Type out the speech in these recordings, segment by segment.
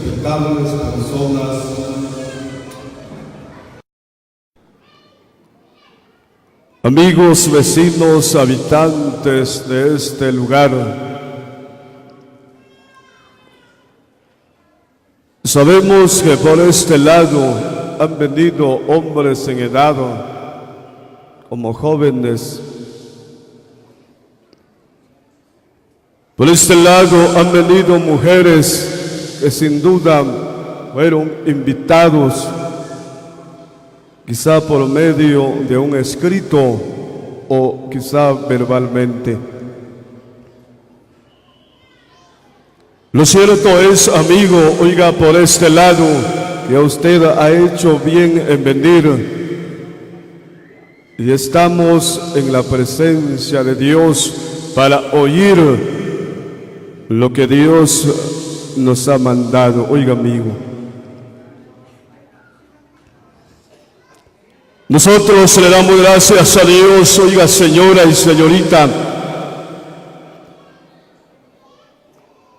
respetables personas. Amigos, vecinos, habitantes de este lugar, sabemos que por este lado han venido hombres en edad, como jóvenes. Por este lado han venido mujeres que sin duda fueron invitados, quizá por medio de un escrito o quizá verbalmente. Lo cierto es, amigo, oiga, por este lado, que usted ha hecho bien en venir y estamos en la presencia de Dios para oír lo que Dios nos ha mandado. Oiga, amigo, nosotros le damos gracias a Dios, oiga, señora y señorita,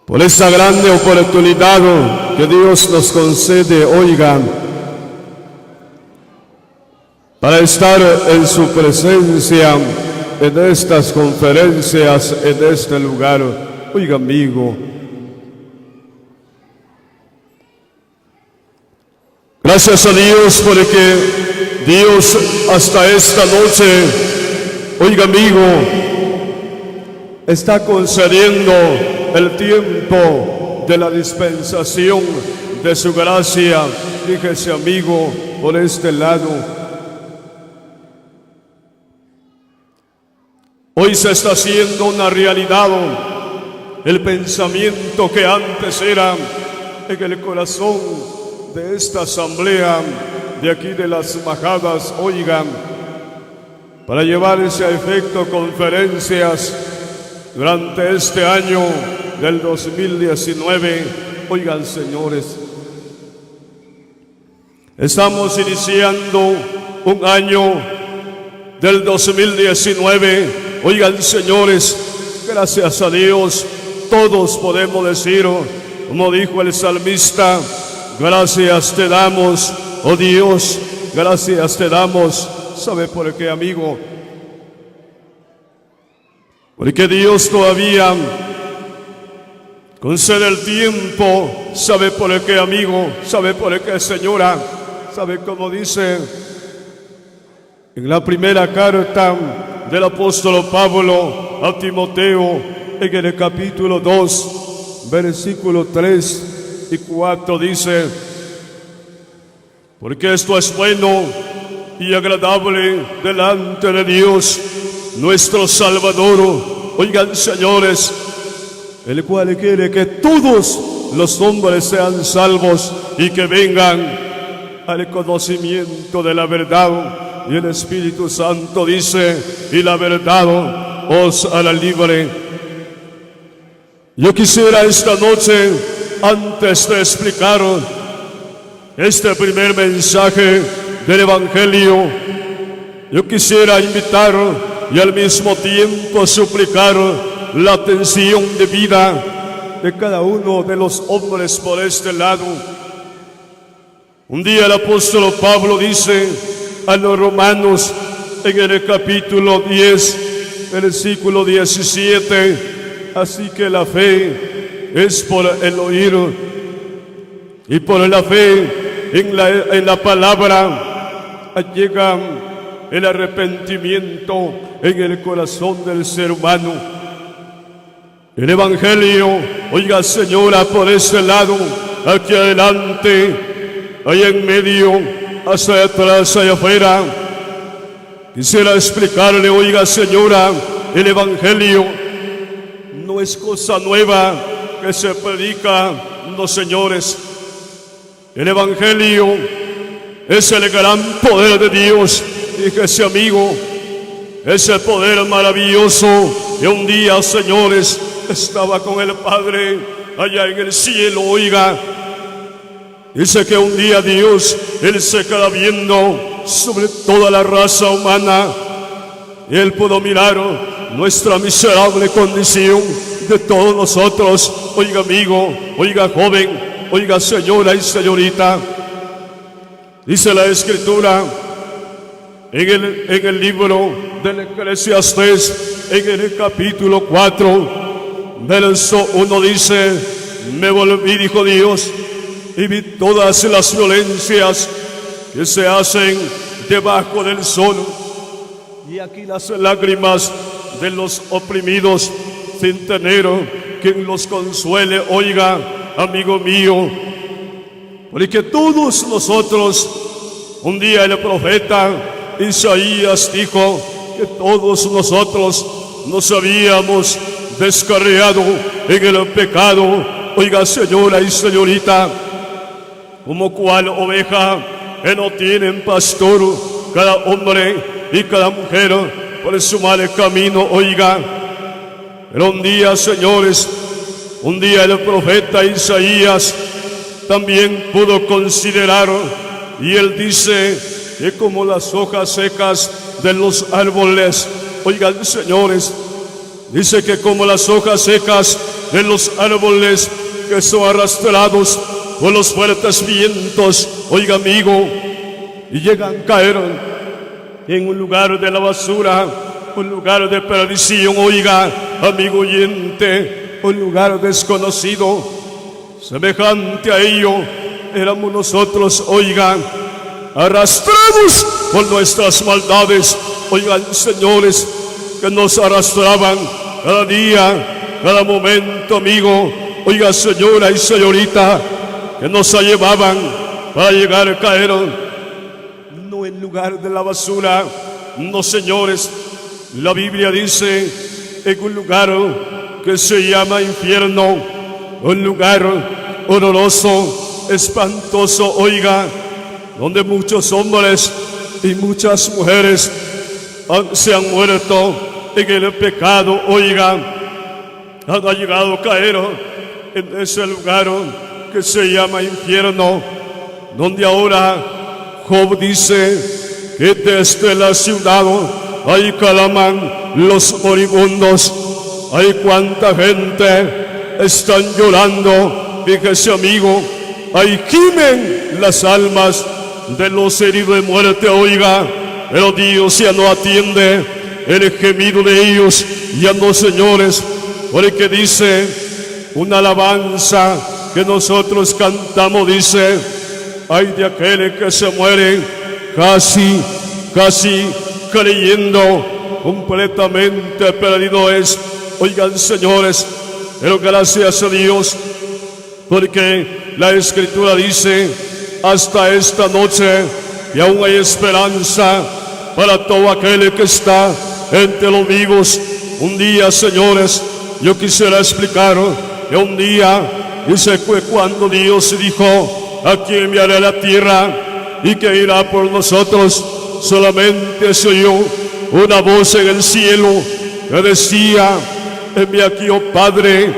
por esa grande oportunidad que Dios nos concede, oiga, para estar en su presencia en estas conferencias, en este lugar. Oiga, amigo, gracias a Dios porque Dios hasta esta noche, oiga, amigo, está concediendo el tiempo de la dispensación de su gracia. Fíjese, amigo, por este lado. Hoy se está haciendo una realidad el pensamiento que antes era en el corazón de esta asamblea de aquí de las Majadas, oigan, para llevarse a efecto conferencias durante este año del 2019. Oigan, señores, estamos iniciando un año del 2019. Oigan, señores, gracias a Dios, todos podemos decir, como dijo el salmista, gracias te damos, oh Dios, gracias te damos. ¿Sabe por qué, amigo? Porque Dios todavía concede el tiempo. ¿Sabe por qué, amigo? ¿Sabe por qué, señora? ¿Sabe cómo dice en la primera carta del apóstol Pablo a Timoteo, en el capítulo 2, versículo 3 y 4, dice: porque esto es bueno y agradable delante de Dios, nuestro Salvador. Oigan, señores, el cual quiere que todos los hombres sean salvos y que vengan al conocimiento de la verdad. Y el Espíritu Santo dice: y la verdad os hará libre. Yo quisiera esta noche, antes de explicar este primer mensaje del Evangelio, yo quisiera invitar y al mismo tiempo suplicar la atención de vida de cada uno de los hombres por este lado. Un día el apóstol Pablo dice a los romanos en el capítulo 10, versículo 17, así que la fe es por el oír, y por la fe en la palabra llega el arrepentimiento en el corazón del ser humano. El Evangelio, oiga, señora, por ese lado, aquí adelante, ahí en medio, hacia atrás, allá afuera. Quisiera explicarle, oiga, señora, el Evangelio no es cosa nueva que se predica, no, señores. El Evangelio es el gran poder de Dios. Fíjese, amigo, ese poder maravilloso. Y un día, señores, estaba con el Padre allá en el cielo, oiga. Dice que un día Dios, Él se queda viendo sobre toda la raza humana. Y Él pudo mirar nuestra miserable condición de todos nosotros. Oiga, amigo, oiga, joven, oiga, señora y señorita, dice la Escritura en el libro del Eclesiastés, en el capítulo 4, verso 1 dice: me volví, dijo Dios, y vi todas las violencias que se hacen debajo del sol, y aquí las lágrimas de los oprimidos, sin tener quien los consuele. Oiga, amigo mío, porque todos nosotros, un día el profeta Isaías dijo que todos nosotros nos habíamos descarriado en el pecado. Oiga, señora y señorita, como cual oveja que no tienen pastor, cada hombre y cada mujer por su mal camino. Oiga, pero un día, señores, un día el profeta Isaías también pudo considerar, y él dice que como las hojas secas de los árboles, oigan, señores, dice que como las hojas secas de los árboles que son arrastrados por los fuertes vientos, oiga, amigo, y llegan a caer en un lugar de la basura, un lugar de perdición. Oiga, amigo oyente, un lugar desconocido. Semejante a ello éramos nosotros, oigan, arrastrados por nuestras maldades. Oigan, señores, que nos arrastraban cada día, cada momento, amigo. Oiga, señora y señorita, que nos llevaban para llegar a caer no en lugar de la basura, no, señores. La Biblia dice en un lugar que se llama infierno, un lugar horroroso, espantoso, oiga, donde muchos hombres y muchas mujeres se han muerto en el pecado. Oiga, han llegado a caer en ese lugar que se llama infierno, donde ahora Job dice que desde la ciudad ahí claman los moribundos. Hay cuánta gente están llorando, fíjese, amigo, ahí gimen las almas de los heridos de muerte. Oiga, pero Dios ya no atiende el gemido de ellos, ya no, señores, porque dice una alabanza que nosotros cantamos, dice: ay de aquel que se muere casi creyendo, completamente perdido es. Oigan, señores, pero gracias a Dios, porque la Escritura dice hasta esta noche que aún hay esperanza para todo aquel que está entre los vivos. Un día, señores, yo quisiera explicar que un día, dice, fue cuando Dios dijo: aquí enviaré la tierra y que irá por nosotros. Solamente se oyó una voz en el cielo que decía: envía aquí, oh Padre,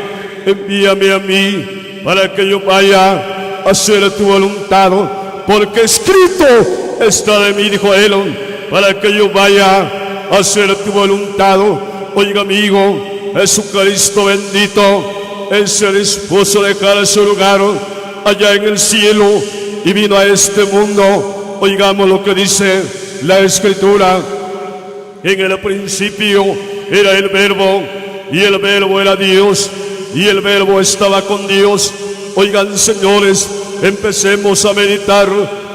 envíame a mí para que yo vaya a hacer tu voluntad, porque escrito está de mí, dijo él, para que yo vaya a hacer tu voluntad. Oiga, amigo, Jesucristo bendito, Él se dispuso a dejar su lugar allá en el cielo y vino a este mundo. Oigamos lo que dice la Escritura: en el principio era el Verbo, y el Verbo era Dios, y el Verbo estaba con Dios. Oigan, señores, empecemos a meditar.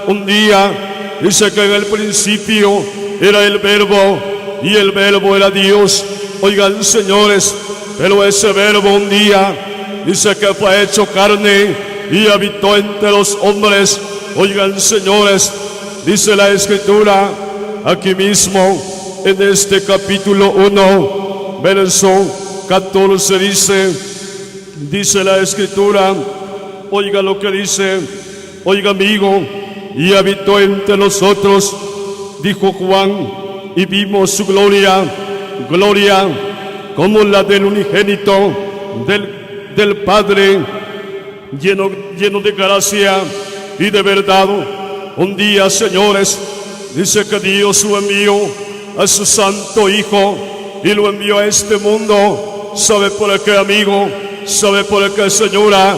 Un día dice que en el principio era el Verbo, y el Verbo era Dios. Oigan, señores, pero ese Verbo un día dice que fue hecho carne y habitó entre los hombres. Oigan, señores, dice la Escritura aquí mismo en este capítulo 1, verso 14, dice la Escritura, oiga lo que dice, oiga, amigo: y habitó entre nosotros, dijo Juan, y vimos su gloria, gloria como la del unigénito del Padre, lleno de gracia y de verdad. Un día, señores, dice que Dios lo envió a su santo Hijo y lo envió a este mundo. ¿Sabe por qué, amigo? ¿Sabe por qué, señora?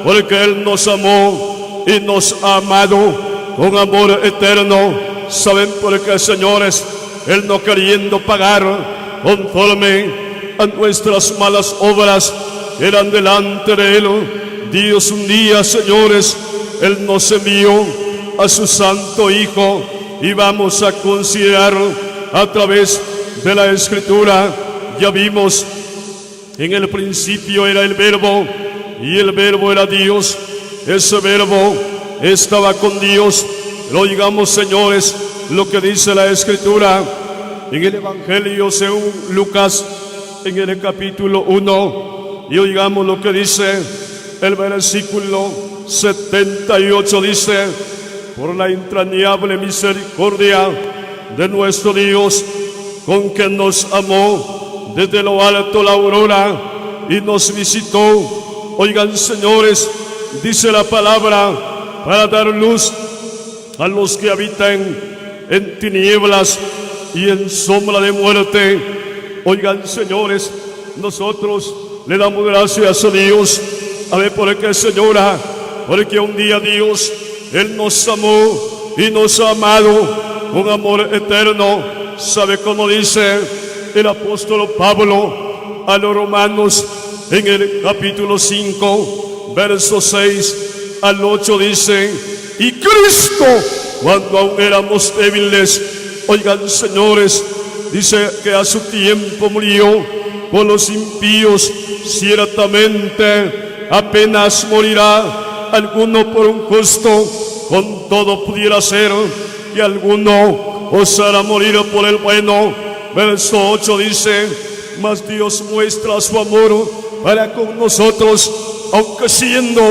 porque Él nos amó y nos ha amado con amor eterno. ¿Saben por qué, señores? Él no queriendo pagar conforme a nuestras malas obras que eran delante de Él. Dios un día, señores, Él nos envió a su Santo Hijo, y vamos a considerar a través de la Escritura. Ya vimos, en el principio era el Verbo, y el Verbo era Dios. Ese Verbo estaba con Dios. Lo oigamos, señores, lo que dice la Escritura en el Evangelio según Lucas, en el capítulo 1, y oigamos lo que dice el versículo 78. Dice: por la entrañable misericordia de nuestro Dios, con que nos amó desde lo alto la aurora y nos visitó. Oigan, señores, dice la palabra, para dar luz a los que habitan en tinieblas y en sombra de muerte. Oigan, señores, nosotros le damos gracias a Dios. A ver, ¿por qué, señora? Porque un día Dios, Él nos amó y nos ha amado con amor eterno. ¿Sabe cómo dice el apóstol Pablo a los romanos en el capítulo 5, versos 6 al 8? Dice: y Cristo, cuando aún éramos débiles, oigan, señores, dice que a su tiempo murió por los impíos. Ciertamente apenas morirá alguno por un justo, con todo pudiera ser que alguno osara morir por el bueno. Verso 8 dice: mas Dios muestra su amor para con nosotros, aunque siendo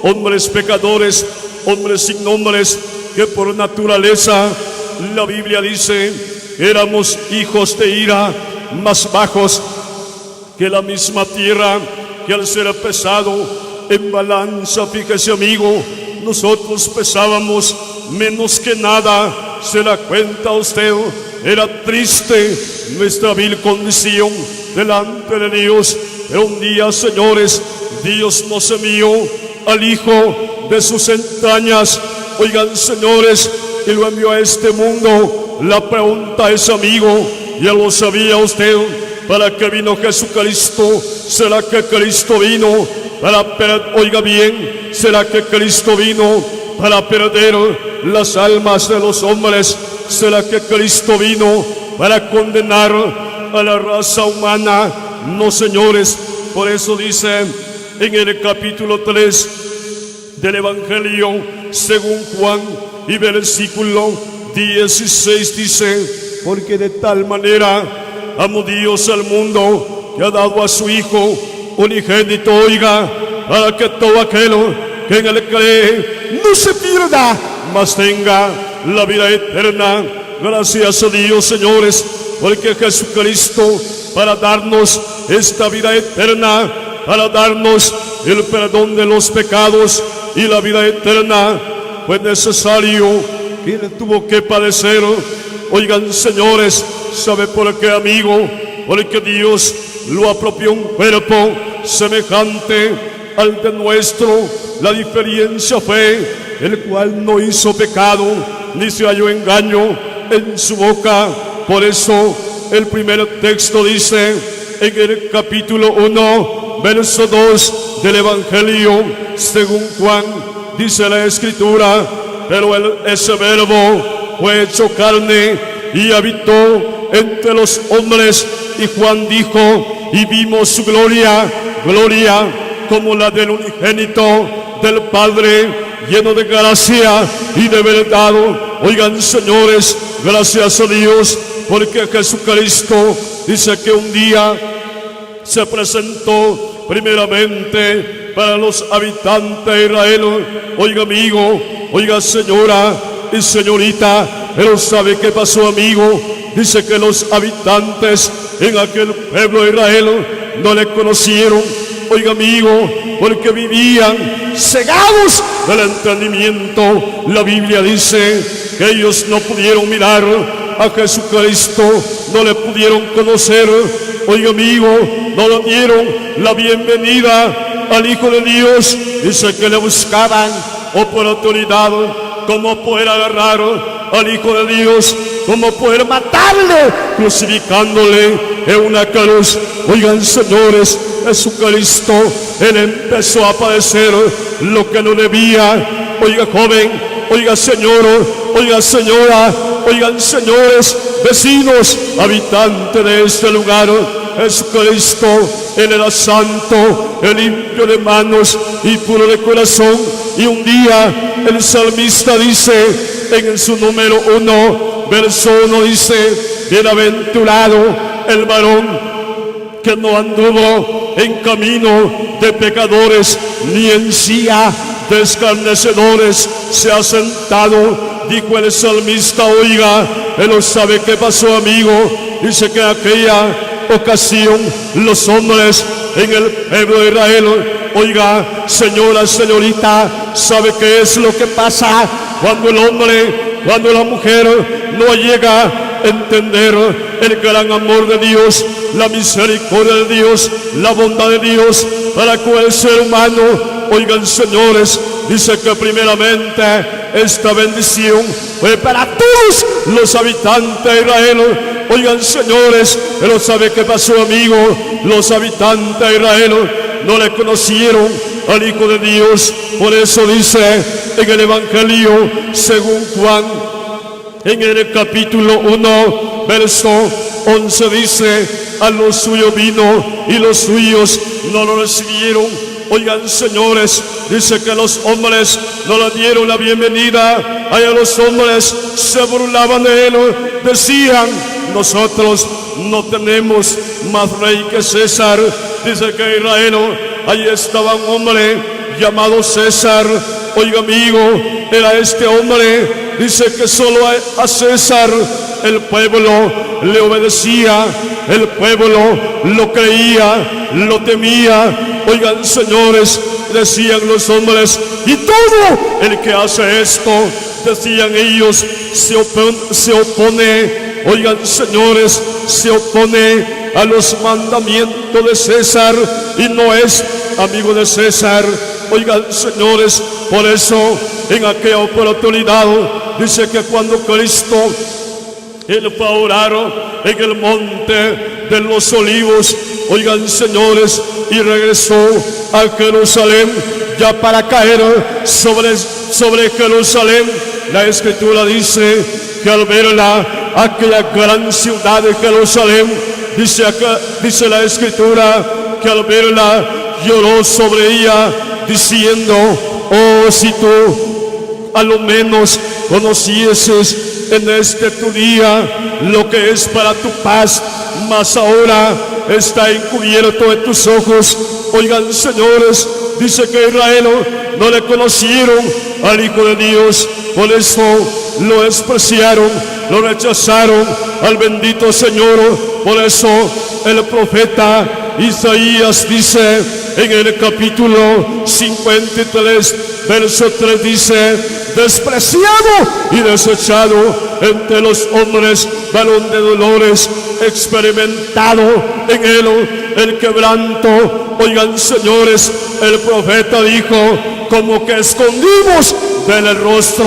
hombres pecadores, hombres sin nombres, que por naturaleza, la Biblia dice, éramos hijos de ira, más bajos que la misma tierra, que al ser pesado en balanza, fíjese, amigo, nosotros pesábamos menos que nada. ¿Se da cuenta usted? Era triste nuestra vil condición delante de Dios. Pero un día, señores, Dios nos envió al Hijo de sus entrañas. Oigan, señores, y lo envió a este mundo. La pregunta es, amigo, ¿ya lo sabía usted? ¿Para qué vino Jesucristo? ¿Será que Cristo vino para perder? Oiga bien, ¿será que Cristo vino para perder las almas de los hombres? ¿Será que Cristo vino para condenar a la raza humana? No, señores. Por eso dice en el capítulo 3 del Evangelio según Juan y versículo 16, dice: porque de tal manera amó Dios al mundo, que ha dado a su Hijo unigénito, oiga, para que todo aquel que en Él cree no se pierda, mas tenga la vida eterna. Gracias a Dios, señores, porque Jesucristo, para darnos esta vida eterna, para darnos el perdón de los pecados y la vida eterna, fue necesario que Él tuvo que padecer. Oigan, señores, ¿sabe por qué, amigo? Porque Dios lo apropió un cuerpo semejante al de nuestro. La diferencia fue el cual no hizo pecado, ni se halló engaño en su boca. Por eso el primer texto dice en el capítulo 1, verso 2 del Evangelio según Juan, dice la Escritura: pero ese Verbo fue hecho carne y habitó entre los hombres. Y Juan dijo: y vimos su gloria, gloria como la del unigénito del Padre, lleno de gracia y de verdad. Oigan, señores, gracias a Dios, porque Jesucristo dice que un día se presentó primeramente para los habitantes de Israel. Oiga, amigo, oiga, señora y señorita, pero ¿sabe qué pasó, amigo? Dice que los habitantes en aquel pueblo de Israel no le conocieron. Oiga, amigo, porque vivían cegados del entendimiento. La Biblia dice que ellos no pudieron mirar a Jesucristo, no le pudieron conocer. Oiga, amigo, no le dieron la bienvenida al Hijo de Dios, dice que le buscaban oportunidad, como poder agarrar al Hijo de Dios, como poder matarle, crucificándole en una cruz. Oigan, señores, Jesucristo, Él empezó a padecer lo que no debía. Oiga, joven, oiga, señor, oiga, señora, oigan, señores, vecinos, habitantes de este lugar. Jesucristo, Él era santo, Él limpio de manos y puro de corazón. Y un día el salmista dice en su número 1, verso 1, dice: bienaventurado el varón que no anduvo en camino de pecadores, ni en silla de escarnecedores se ha sentado. Dijo el salmista: oiga, él no sabe qué pasó, amigo. Dice que en aquella ocasión los hombres en el pueblo de Israel, oiga, señora, señorita, ¿sabe qué es lo que pasa cuando el hombre, cuando la mujer no llega a entender el gran amor de Dios, la misericordia de Dios, la bondad de Dios para con el ser humano? Oigan, señores, dice que primeramente esta bendición fue para todos los habitantes de Israel. Oigan, señores, pero ¿sabe qué pasó, amigo? Los habitantes de Israel no le conocieron al Hijo de Dios. Por eso dice en el Evangelio según Juan, en el capítulo 1, verso 11, dice: a los suyos vino y los suyos no lo recibieron. Oigan, señores, dice que los hombres no le dieron la bienvenida. Allá los hombres se burlaban de él, decían: nosotros no tenemos más rey que César. Dice que Israel, allí estaba un hombre llamado César. Oiga, amigo, era este hombre. Dice que solo a César el pueblo le obedecía, el pueblo lo creía, lo temía. Oigan, señores, decían los hombres: y todo el que hace esto, decían ellos, se opone. Oigan, señores, se opone a los mandamientos de César y no es amigo de César. Oigan, señores, por eso en aquella oportunidad dice que cuando Cristo, Él fue a orar en el monte de los olivos, oigan, señores, y regresó a Jerusalén ya para caer sobre Jerusalén, la Escritura dice que al verla, aquella gran ciudad de Jerusalén, dice la Escritura que al verla lloró sobre ella, diciendo: oh, si tú a lo menos conocieses en este tu día lo que es para tu paz, mas ahora está encubierto de tus ojos. Oigan, señores, dice que Israel no le conocieron al Hijo de Dios, por eso lo despreciaron, lo rechazaron al bendito Señor. Por eso el profeta Isaías dice en el capítulo 53, verso 3, dice: despreciado y desechado entre los hombres, varón de dolores, experimentado en él el quebranto. Oigan, señores, el profeta dijo: como que escondimos del rostro,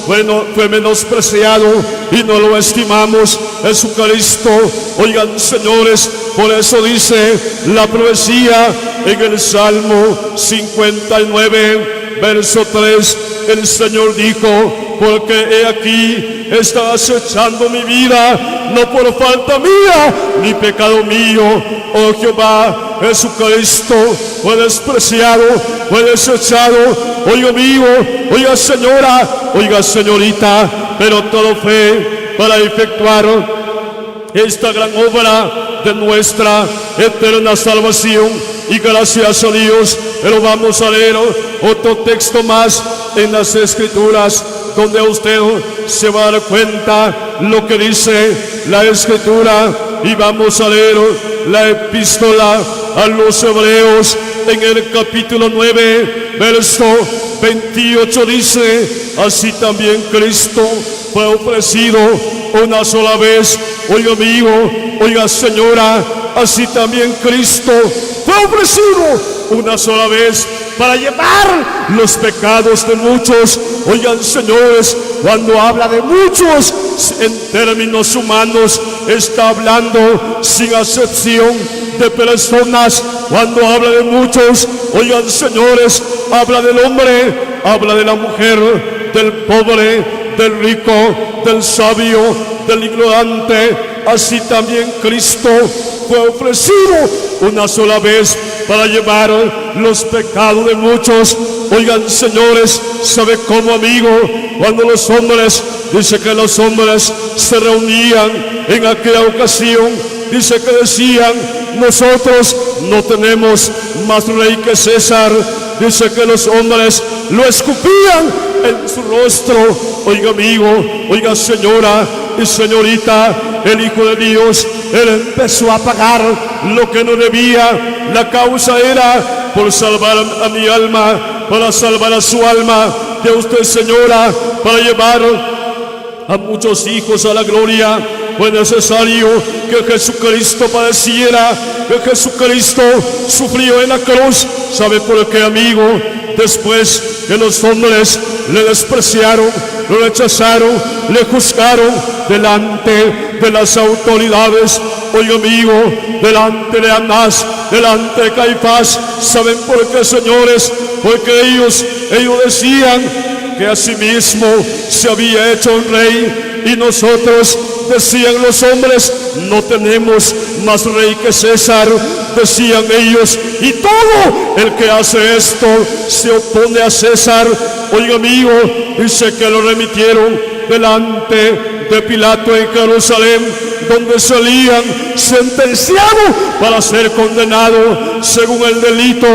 bueno, fue menospreciado y no lo estimamos. Jesucristo, oigan, señores, por eso dice la profecía en el Salmo 59, verso 3, el Señor dijo: porque he aquí está acechando mi vida, no por falta mía ni pecado mío. Oh Jehová, Jesucristo fue despreciado, fue desechado. Oiga, amigo, oiga, señora, oiga, señorita, pero todo fue para efectuar esta gran obra de nuestra eterna salvación. Y gracias a Dios. Pero vamos a leer otro texto más en las Escrituras, donde usted se va a dar cuenta lo que dice la Escritura. Y vamos a leer la epístola a los Hebreos en el capítulo 9, verso 28, dice: así también Cristo fue ofrecido una sola vez. Oiga, amigo, oiga, señora, así también Cristo fue ofrecido una sola vez para llevar los pecados de muchos. Oigan, señores, cuando habla de muchos en términos humanos, está hablando sin acepción de personas. Cuando habla de muchos, oigan, señores, habla del hombre, habla de la mujer, del pobre, del rico, del sabio, del ignorante. Así también Cristo fue ofrecido una sola vez para llevar los pecados de muchos. Oigan, señores, ¿sabe cómo, amigo? Cuando los hombres, dice que los hombres se reunían en aquella ocasión, dice que decían: nosotros no tenemos más rey que César. Dice que los hombres lo escupían en su rostro. Oiga, amigo, oiga, señora y señorita, el Hijo de Dios, Él empezó a pagar lo que no debía. La causa era por salvar a mi alma, para salvar a su alma, de usted, señora, para llevar a muchos hijos a la gloria. Fue necesario que Jesucristo padeciera, que Jesucristo sufrió en la cruz. ¿Sabe por qué, amigo? Después que los hombres le despreciaron, lo rechazaron, le juzgaron delante de las autoridades. Oiga, amigo, delante de Anás, delante de Caifás. ¿Saben por qué, señores? Porque ellos decían que asimismo se había hecho un rey. Y nosotros, decían los hombres, no tenemos más rey que César, decían ellos. Y todo el que hace esto se opone a César. Oiga, amigo, dice que lo remitieron delante de Pilato en Jerusalén, donde salían sentenciados para ser condenados según el delito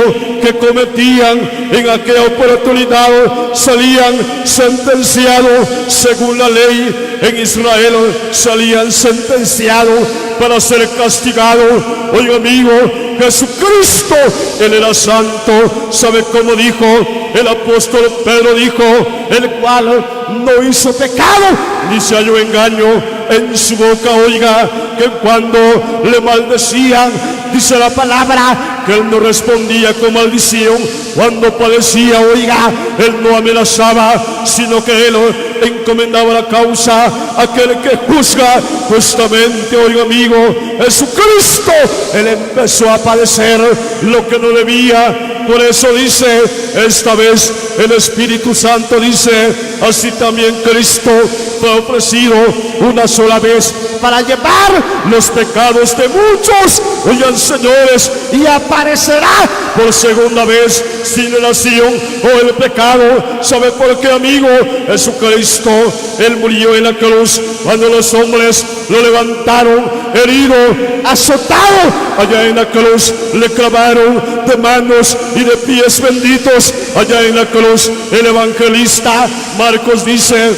que cometían en aquella oportunidad. Salían sentenciados según la ley en Israel, salían sentenciados para ser castigados. Oiga, amigo, Jesucristo, Él era santo. ¿Sabe cómo dijo el apóstol Pedro? Dijo: el cual no hizo pecado, ni se halló engaño en su boca. Oiga, que cuando le maldecían, dice la palabra, que Él no respondía con maldición. Cuando padecía, oiga, Él no amenazaba, sino que Él encomendaba la causa a aquel que juzga justamente. Oiga, amigo, Jesucristo, Él empezó a padecer lo que no debía. Por eso dice, esta vez el Espíritu Santo dice: así también Cristo fue ofrecido una sola vez para llevar los pecados de muchos. Oigan, señores, y aparecerá por segunda vez sin relación o el pecado. ¿Sabe por qué, amigo? Jesucristo, Él murió en la cruz cuando los hombres lo levantaron herido, azotado. Allá en la cruz le clavaron de manos y de pies benditos. Allá en la cruz el evangelista Marcos dice,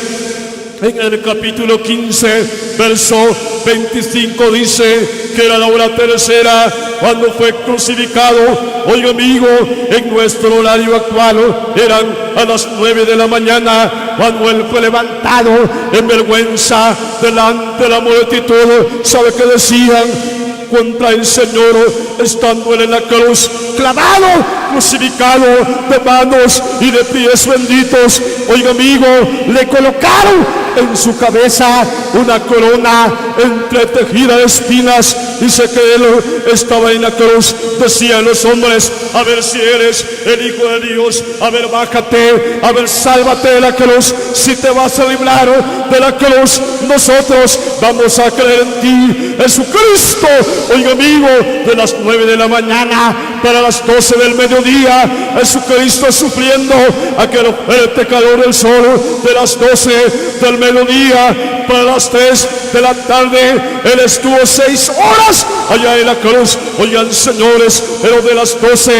en el capítulo 15, verso 25, dice que era la hora tercera cuando fue crucificado. Oiga, amigo, en nuestro horario actual eran a las 9 de la mañana cuando Él fue levantado en vergüenza delante de la multitud. ¿Sabe qué decían contra el Señor estando Él en la cruz, clavado, crucificado, de manos y de pies benditos? Oiga, amigo, le colocaron en su cabeza una corona entretejida de espinas. Dice que Él estaba en la cruz. Decían los hombres: a ver si eres el Hijo de Dios, a ver, bájate, a ver, sálvate de la cruz. Si te vas a librar de la cruz, nosotros vamos a creer en ti. Jesucristo, oiga, amigo, de las 9 de la mañana para las 12 del mediodía, Jesucristo sufriendo aquel fuerte calor del sol. De las 12 del mediodía para las 3 de la tarde, Él estuvo 6 horas allá en la cruz. Oigan, señores, pero de las 12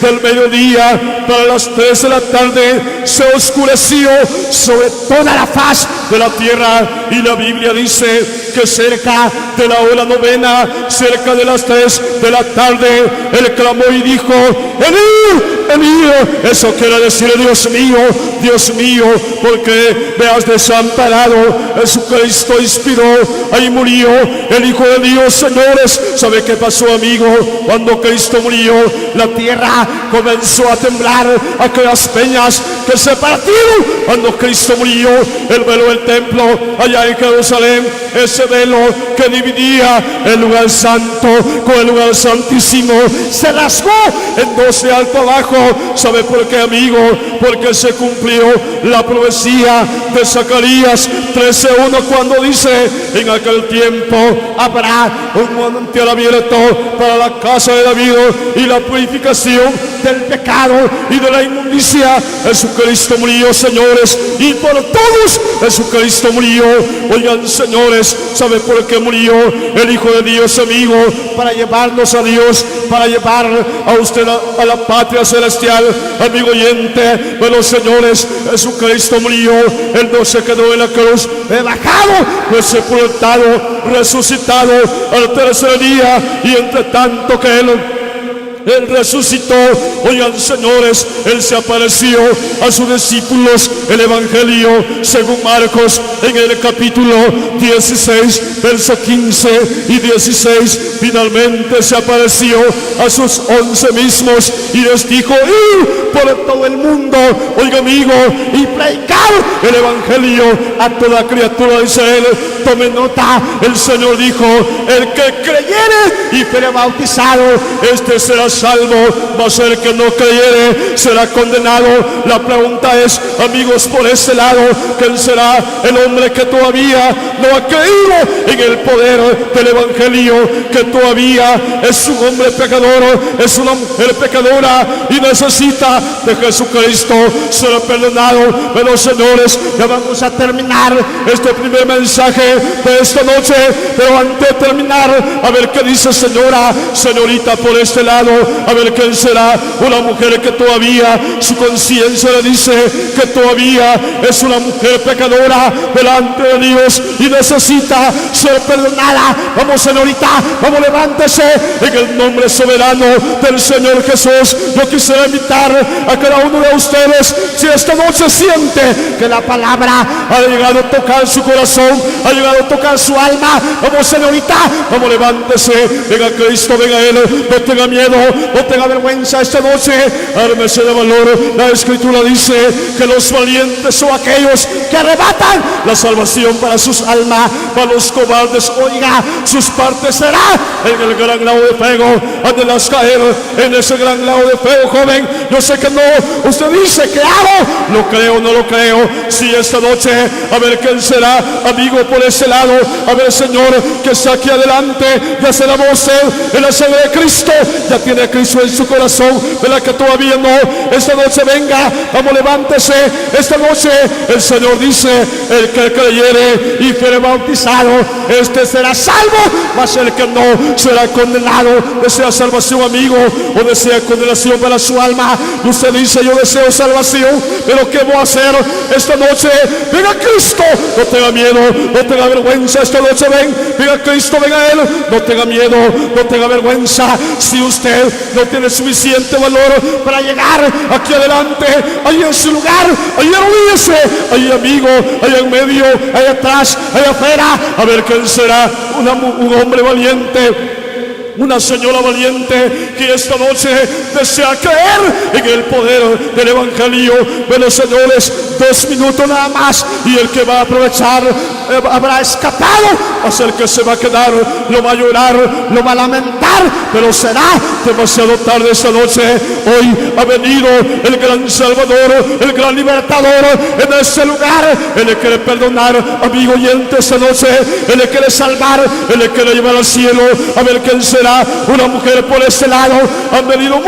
del mediodía para las 3 de la tarde se oscureció sobre toda la faz de la tierra. Y la Biblia dice que cerca de la hora novena, cerca de las 3 de la tarde, Él clamó y dijo: Elí, mío. Eso quiere decir, Dios mío, porque me has desamparado. Jesucristo inspiró, ahí murió el Hijo de Dios, señores. ¿Sabe qué pasó, amigo? Cuando Cristo murió, la tierra comenzó a temblar, aquellas peñas que se partieron. Cuando Cristo murió, el velo del templo allá en Jerusalén, ese velo que dividía el lugar santo con el lugar santísimo, se rasgó en dos de alto abajo. ¿Sabe por qué, amigo? Porque se cumplió la profecía de Zacarías 13:1, cuando dice: en aquel tiempo habrá un manantial abierto para la casa de David y la purificación del pecado y de la inmundicia. Jesucristo murió, señores, y por todos Jesucristo murió. Oigan, señores, ¿sabe por qué murió el Hijo de Dios, amigo? Para llevarnos a Dios, para llevar a usted a la patria celestial, amigo oyente. Bueno, señores, Jesucristo murió, Él no se quedó en la cruz, bajado, fue sepultado, resucitado al tercer día, y entre tanto que Él resucitó, oigan, señores, Él se apareció a sus discípulos. El Evangelio según Marcos, en el capítulo 16, verso 15 y 16, finalmente se apareció a sus 11 mismos y les dijo: id por todo el mundo, oiga, amigo, y predicar el Evangelio a toda criatura de Israel. Tome nota, el Señor dijo: el que creyere y fuere bautizado, este será salvo, mas el que no creyere será condenado. La pregunta es, amigos, por este lado, ¿quién será el hombre que todavía no ha creído en el poder del Evangelio? Que todavía es un hombre pecador, es una mujer pecadora y necesita de Jesucristo ser perdonado. Pero, señores, ya vamos a terminar este primer mensaje de esta noche, pero antes de terminar, a ver qué dice señorita, por este lado, a ver quién será una mujer que todavía su conciencia le dice que todavía es una mujer pecadora delante de Dios y necesita ser perdonada. Vamos, señorita, vamos, levántese en el nombre soberano del Señor Jesús. Yo quisiera invitar a cada uno de ustedes, si esta noche siente que la palabra ha llegado a tocar su corazón, ha llegado a tocar su alma, vamos, señorita, vamos, levántese, venga Cristo, venga Él, no tenga miedo, no tenga vergüenza esta noche, ármese de valor. La Escritura dice que los valientes son aquellos que arrebatan la salvación para sus almas, para los cobardes, oiga, sus partes será en el gran lago de fuego. Anhelas caer en ese gran lago de fuego, joven. Yo sé que no, usted dice: ¿qué hago? ¿Lo creo o no lo creo? Si esta noche, a ver quién será, amigo, por ese lado, a ver, Señor, que está aquí adelante, ya se lavó usted en la sangre de Cristo, ya tiene a Cristo en su corazón, ¿verdad que todavía no? Esta noche venga, vamos, levántese. Esta noche el Señor dice: el que creyere y fuere bautizado, este será salvo, mas el que no será condenado. Desea salvación, amigo, o desea condenación para su alma. Usted dice: yo deseo salvación, pero ¿qué voy a hacer esta noche? Venga Cristo, no tenga miedo, no tenga vergüenza. Esta noche venga Cristo, venga Él, no tenga miedo, no tenga vergüenza. Si usted no tiene suficiente valor para llegar aquí adelante, ahí en su lugar, ahí arrodíllese, ahí, amigo, ahí en medio, ahí atrás, ahí afuera, a ver quién será un hombre valiente, una señora valiente que esta noche desea creer en el poder del Evangelio. Bueno, señores, 2 minutos nada más, y el que va a aprovechar habrá escapado. Hasta el que se va a quedar lo va a llorar, lo va a lamentar, pero será demasiado tarde esta noche. Hoy ha venido el gran Salvador, el gran Libertador en este lugar. Él le quiere perdonar, amigo oyente, esta noche. Él le quiere salvar, Él le quiere llevar al cielo. A ver quién será una mujer por este lado. Han venido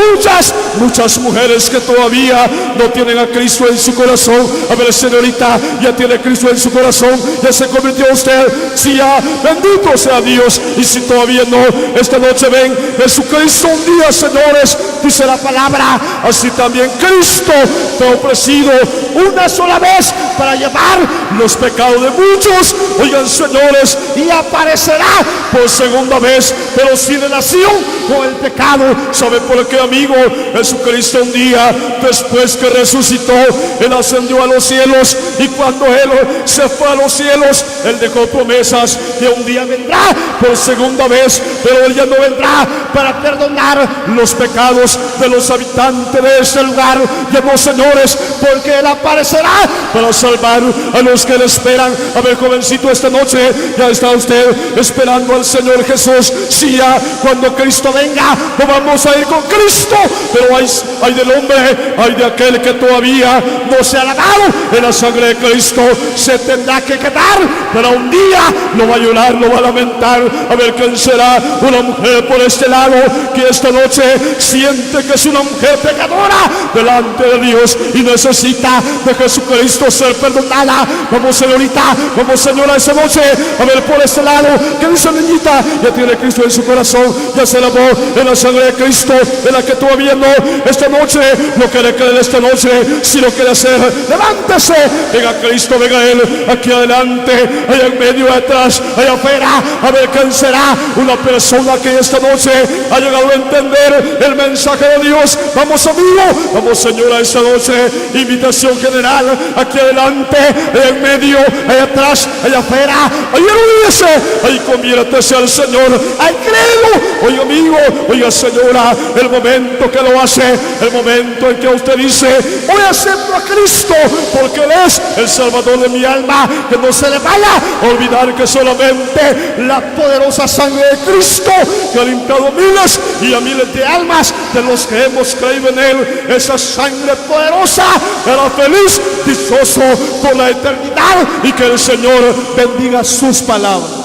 muchas mujeres que todavía no tienen a Cristo en su corazón. A ver, señorita, ya tiene a Cristo en su corazón, ya se convirtió usted. Si ya, bendito sea Dios. Y si todavía no, esta noche ven Jesucristo un día, señores, dice la palabra, así también Cristo fue ofrecido una sola vez para llevar los pecados de muchos. Oigan, señores, y aparecerá por segunda vez, pero sin relación con el pecado. ¿Sabe por qué, amigo? Jesucristo un día, después que resucitó, Él ascendió a los cielos, y cuando Él se fue a los cielos, Él dejó promesas que un día vendrá por segunda vez, pero Él ya no vendrá para perdonar los pecados de los habitantes de este lugar. Ya no, señores, porque Él aparecerá para salvar a los que le esperan. A ver, jovencito, esta noche ya está usted esperando al Señor Jesús. Si ya cuando Cristo venga no vamos a ir con Cristo, pero hay del hombre, hay de aquel que todavía no se ha lavado en la sangre de Cristo. Se tendrá que quedar, pero un día lo va a llorar, lo va a lamentar. A ver, ¿quién será? Una mujer por este lado que esta noche siente que es una mujer pecadora delante de Dios y necesita de Jesucristo ser perdonada. Vamos, señorita, vamos, señora, esta noche. A ver, por este lado, ¿qué dice, niñita? Ya tiene Cristo en su corazón, ya se lavó en la sangre de Cristo, de la que todavía no. Esta noche lo quiere creer, esta noche si lo quiere hacer, levántese, venga Cristo, venga Él aquí adelante, allá en medio, atrás, allá afuera. A ver, ¿quién será? Una persona que esta noche ha llegado a entender el mensaje de Dios. Vamos, amigo, vamos, señora, esta noche, invitación general, aquí adelante, allá en medio, allá atrás, allá afuera. Ahí arrodíllese, ahí conviértese al Señor, ahí créelo. Oiga, amigo, oiga, señora, el momento que lo hace, el momento en que usted dice, voy a acepto a Cristo porque Él es el Salvador de mi alma, que no se le vaya a olvidar que solamente la poderosa sangre de Cristo que ha limpiado miles y a miles de almas de los que hemos creído en Él, esa sangre poderosa era feliz, dichoso por la eternidad, y que el Señor bendiga sus palabras.